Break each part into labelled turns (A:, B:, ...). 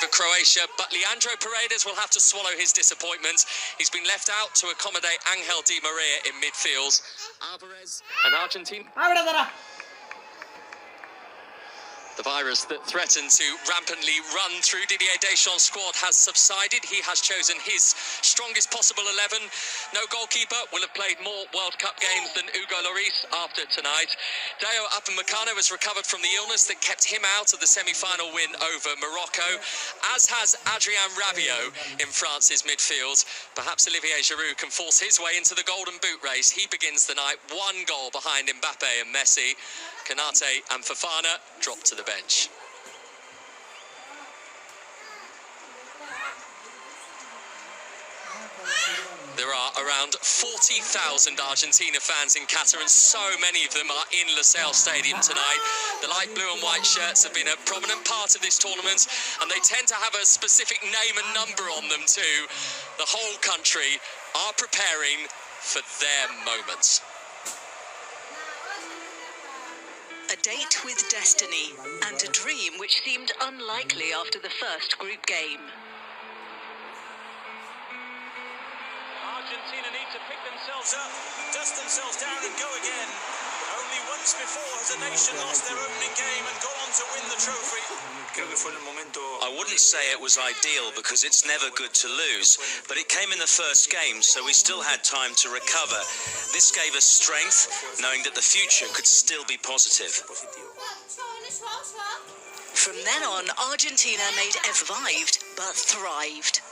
A: for Croatia, but Leandro Paredes will have to swallow his disappointment. He's been left out to accommodate Angel Di Maria in midfield. Alvarez and Argentina. The virus that threatened to rampantly run through Didier Deschamps' squad has subsided. He has chosen his strongest possible 11. No goalkeeper will have played more World Cup games than Hugo Lloris after tonight. Deo Upamecano has recovered from the illness that kept him out of the semi-final win over Morocco, as has Adrien Rabiot in France's midfield. Perhaps Olivier Giroud can force his way into the Golden Boot race. He begins the night 1 goal behind Mbappe and Messi. Kanate and Fofana drop to the bench. There are around 40,000 Argentina fans in Qatar, and so many of them are in Lusail Stadium tonight. The light blue and white shirts have been a prominent part of this tournament, and they tend to have a specific name and number on them too. The whole country are preparing for their moments.
B: A date with destiny, and a dream which seemed unlikely after the first group game.
C: Argentina need to pick themselves up, dust themselves down and go again. Only once before has a nation lost their opening game and gone on to win the trophy.
D: I wouldn't say it was ideal because it's never good to lose, but it came in the first game, so we still had time to recover. This gave us strength, knowing that the future could still be positive.
B: From then on, Argentina survived, but thrived.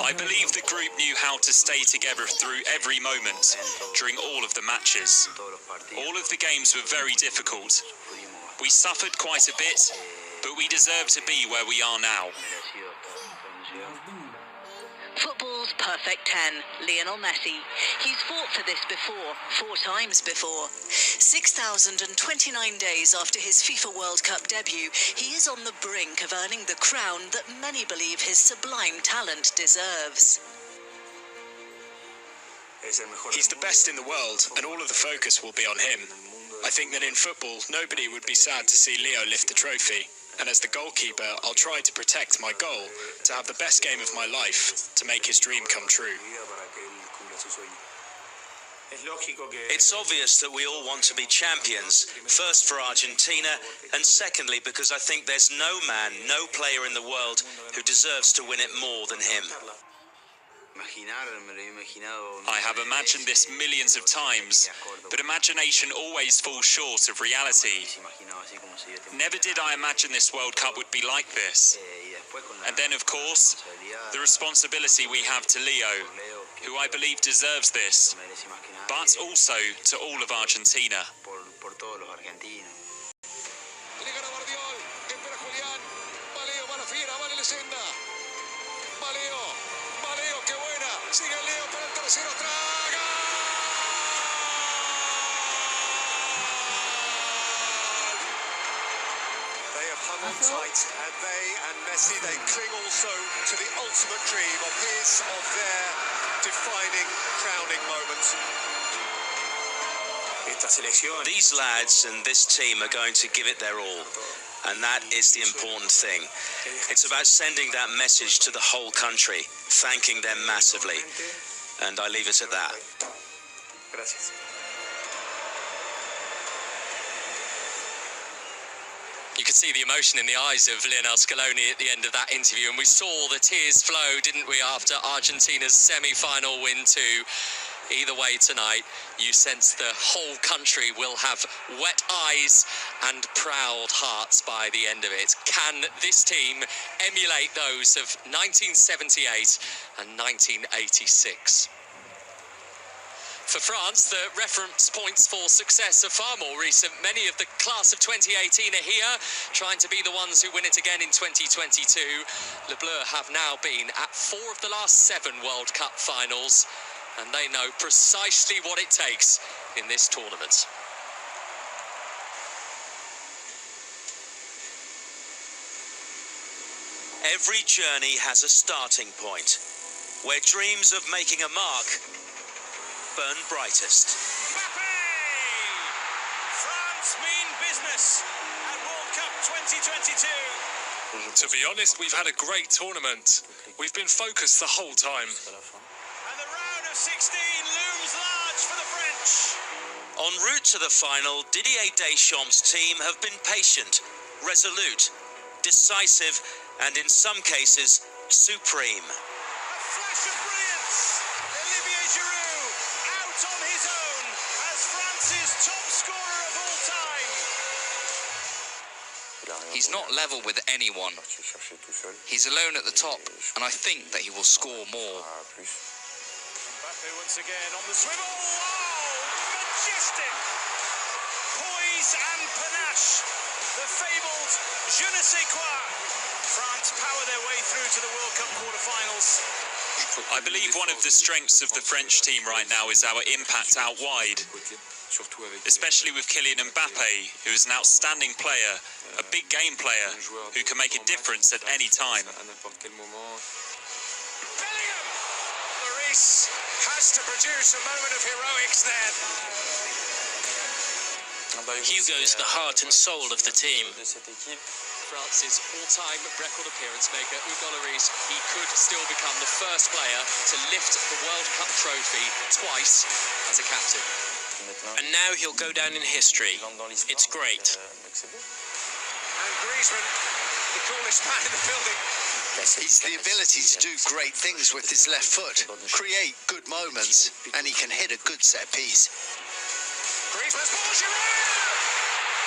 E: I believe the group knew how to stay together through every moment, during all of the matches. All of the games were very difficult. We suffered quite a bit, but we deserve to be where we are now.
B: Football's perfect 10, Lionel Messi. He's fought for this before, 4 times before. 6,029 days after his FIFA World Cup debut, he is on the brink of earning the crown that many believe his sublime talent deserves.
F: He's the best in the world, and all of the focus will be on him. I think that in football, nobody would be sad to see Leo lift the trophy. And as the goalkeeper, I'll try to protect my goal, to have the best game of my life, to make his dream come true.
D: It's obvious that we all want to be champions, first for Argentina, and secondly because I think there's no man, no player in the world who deserves to win it more than him.
E: I have imagined this millions of times, but imagination always falls short of reality. Never did I imagine this World Cup would be like this. And then, of course, the responsibility we have to Leo, who I believe deserves this, but also to all of Argentina.
G: Sigue Leo para el tercero, traga. They have hung on tight, and they and Messi, they cling also to the ultimate dream of their defining, crowning moment.
D: These lads and this team are going to give it their all. And that is the important thing. It's about sending that message to the whole country, thanking them massively. And I leave it at that.
G: Gracias.
A: You could see the emotion in the eyes of Lionel Scaloni at the end of that interview, and we saw the tears flow, didn't we, after Argentina's semi-final win too. Either way tonight, you sense the whole country will have wet eyes and proud hearts by the end of it. Can this team emulate those of 1978 and 1986? For France, the reference points for success are far more recent. Many of the class of 2018 are here, trying to be the ones who win it again in 2022. Le Bleu have now been at 4 of the last 7 World Cup finals, and they know precisely what it takes in this tournament.
D: Every journey has a starting point, where dreams of making a mark burn brightest.
C: Mbappe! France mean business at World Cup 2022.
H: To be honest, we've had a great tournament. We've been focused the whole time.
C: And the round of 16 looms large for the French.
D: En route to the final, Didier Deschamps' team have been patient, resolute, decisive, and in some cases, supreme.
C: A flash of brilliance. Olivier Giroud out on his own as France's top scorer of all time.
I: He's not level with anyone. He's alone at the top, and I think that he will score more.
C: Mbappe once again on the swivel. Oh, majestic! Poise and panache. The fabled je ne sais quoi. France power their way through to the World Cup quarterfinals.
E: I believe one of the strengths of the French team right now is our impact out wide, especially with Kylian Mbappe, who is an outstanding player, a big game player, who can make a difference at any time.
C: Bellingham! Lloris has to produce a moment of heroics there.
J: Hugo's the heart and soul of the team.
A: France's all-time record appearance maker, Hugo Lloris, he could still become the first player to lift the World Cup trophy twice as a captain.
J: And now he'll go down in history. It's great.
C: And Griezmann, the coolest man in the building.
K: He's the ability to do great things with his left foot, create good moments, and he can hit a good set piece.
C: Griezmann's ball, Giroud!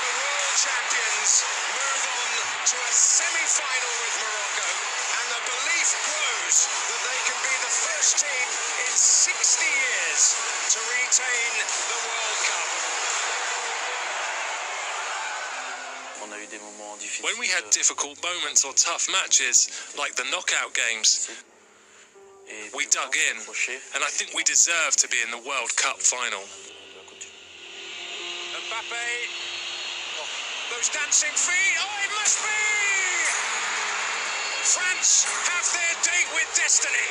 C: The world champions move on to a semi-final with Morocco, and the belief grows that they can be the first team in 60 years to retain the World Cup.
H: When we had difficult moments or tough matches, like the knockout games, we dug in, and I think we deserve to be in the World Cup final.
C: Mbappe, those dancing feet, oh it must be! France have their date with destiny.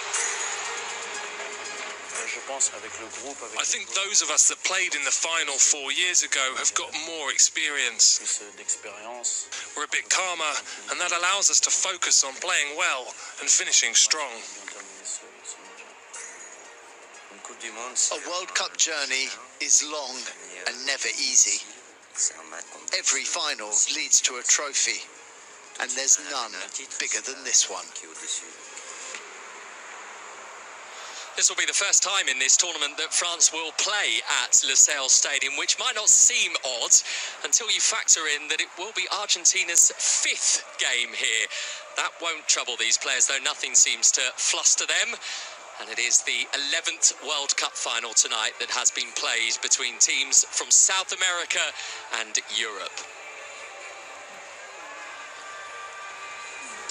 H: I think those of us that played in the final 4 years ago have got more experience. We're a bit calmer, and that allows us to focus on playing well and finishing strong.
K: A World Cup journey is long and never easy. Every final leads to a trophy, and there's none bigger than this one.
A: This will be the first time in this tournament that France will play at Lusail Stadium, which might not seem odd until you factor in that it will be Argentina's 5th game here. That won't trouble these players, though nothing seems to fluster them. And it is the 11th World Cup final tonight that has been played between teams from South America and Europe.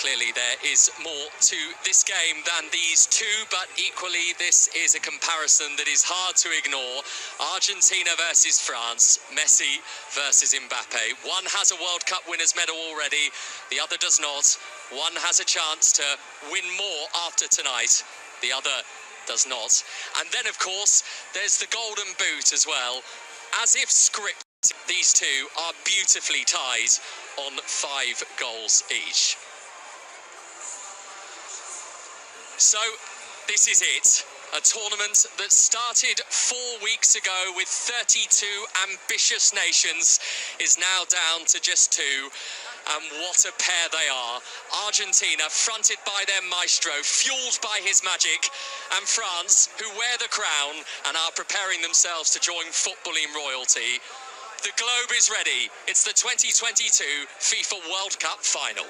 A: Clearly there is more to this game than these two, but equally this is a comparison that is hard to ignore. Argentina versus France, Messi versus Mbappe. One has a World Cup winner's medal already, the other does not. One has a chance to win more after tonight, the other does not. And then, of course, there's the Golden Boot as well. As if scripted, these two are beautifully tied on 5 goals each. So, this is it. A tournament that started 4 weeks ago with 32 ambitious nations is now down to just 2. And what a pair they are. Argentina, fronted by their maestro, fueled by his magic. And France, who wear the crown and are preparing themselves to join footballing royalty. The globe is ready. It's the 2022 FIFA World Cup final.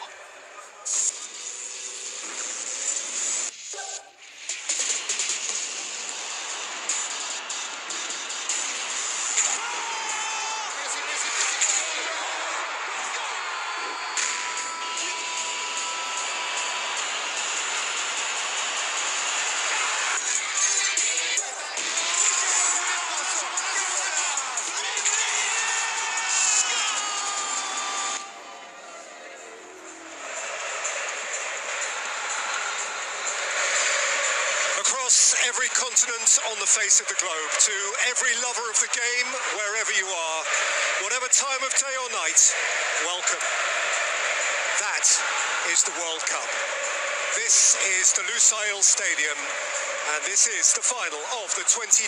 G: across every continent on the face of the globe, to every lover of the game, wherever you are, whatever time of day or night, welcome. That is the World Cup. This is the Lusail Stadium, and this is the final of the 2022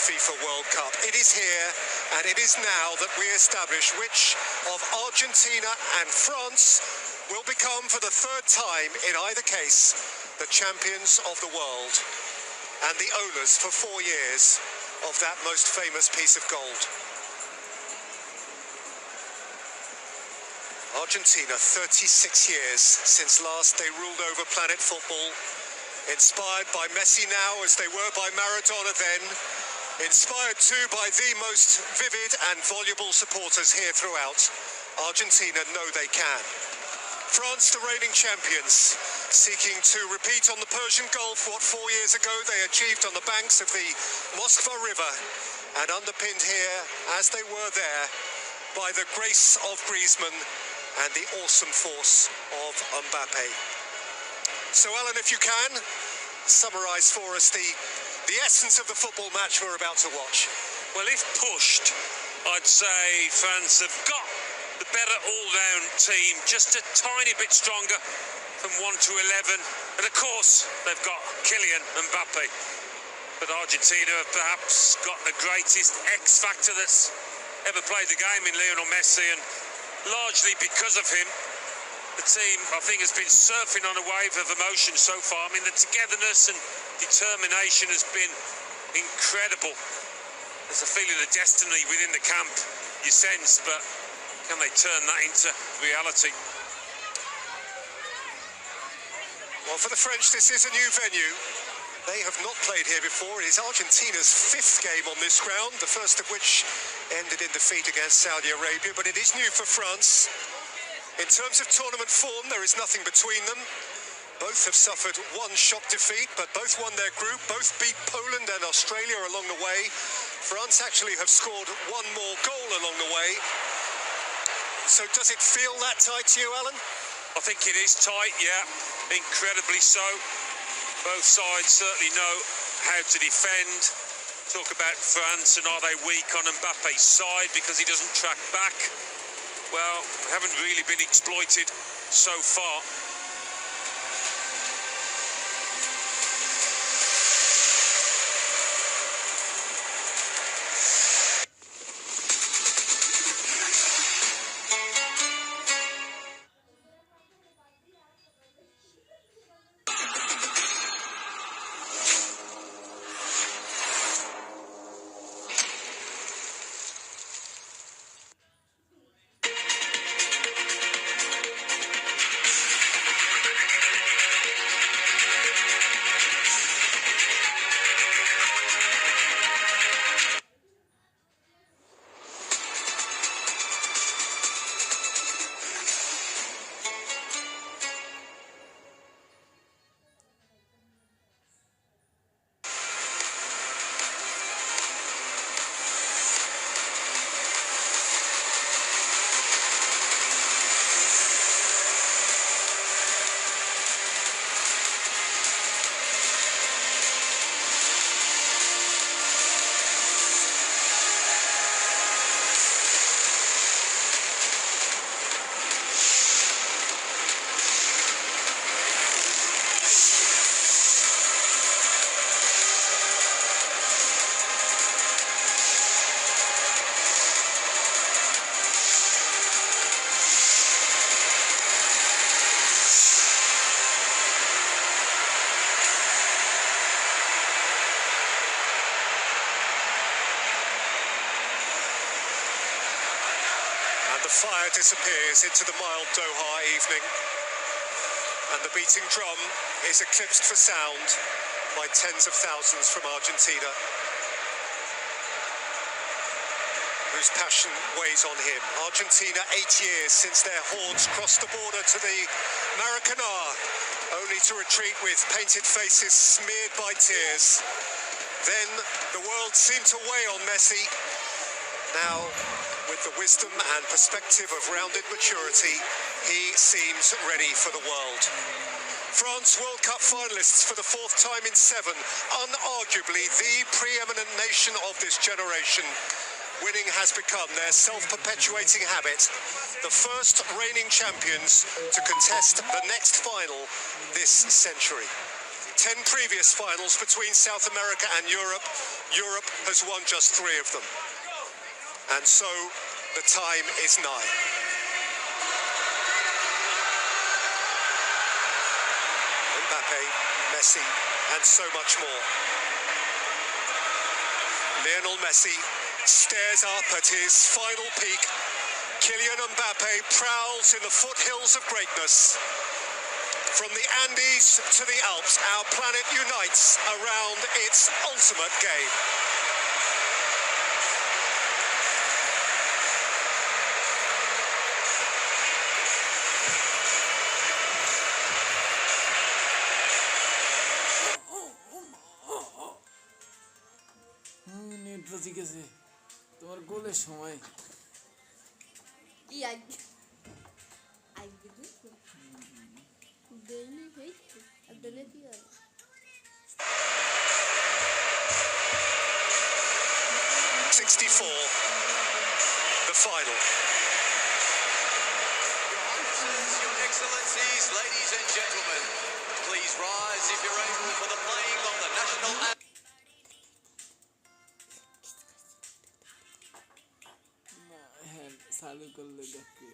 G: FIFA World Cup. It is here, and it is now that we establish which of Argentina and France will become, for the third time in either case, the champions of the world and the owners for 4 years of that most famous piece of gold. Argentina, 36 years since last they ruled over planet football, inspired by Messi now as they were by Maradona then, inspired too by the most vivid and voluble supporters here throughout. Argentina know they can. France, the reigning champions, seeking to repeat on the Persian Gulf what 4 years ago they achieved on the banks of the Moskva River, and underpinned here, as they were there, by the grace of Griezmann and the awesome force of Mbappe. So, Alan, if you can, summarise for us the essence of the football match we're about to watch.
L: Well, if pushed, I'd say France have got the better all-round team, just a tiny bit stronger from 1 to 11. And of course, they've got Kylian Mbappe. But Argentina have perhaps got the greatest X factor that's ever played the game in Lionel Messi, and largely because of him, the team, I think, has been surfing on a wave of emotion so far. I mean, the togetherness and determination has been incredible. There's a feeling of destiny within the camp, you sense, but can they turn that into reality?
G: Well, for the French, this is a new venue. They have not played here before. It is Argentina's 5th game on this ground, the first of which ended in defeat against Saudi Arabia, but it is new for France. In terms of tournament form, there is nothing between them. Both have suffered one shock defeat, but both won their group, both beat Poland and Australia along the way. France actually have scored one more goal along the way. So does it feel that tight to you, Alan?
L: I think it is tight, yeah, incredibly so. Both sides certainly know how to defend. Talk about France, and are they weak on Mbappe's side because he doesn't track back? Well, haven't really been exploited so far.
G: The fire disappears into the mild Doha evening, and the beating drum is eclipsed for sound by tens of thousands from Argentina, whose passion weighs on him. Argentina, 8 years since their hordes crossed the border to the Maracanã, only to retreat with painted faces smeared by tears. Then the world seemed to weigh on Messi. Now, with the wisdom and perspective of rounded maturity, he seems ready for the world. France World Cup finalists for the 4th time in 7, unarguably the preeminent nation of this generation. Winning has become their self-perpetuating habit. The first reigning champions to contest the next final this century. 10 previous finals between South America and Europe. Europe has won just 3 of them. And so the time is nigh. Mbappe, Messi, and so much more. Lionel Messi stares up at his final peak. Kylian Mbappe prowls in the foothills of greatness. From the Andes to the Alps, our planet unites around its ultimate game.
M: তোমার গোলের সময়
N: কি আজ দেনি হইছে আদলে কি আর
G: 64, the final.
O: Your Excellencies, ladies and gentlemen, please rise if you're able for the playing of the national anthem.
M: চালু করলে দেখতে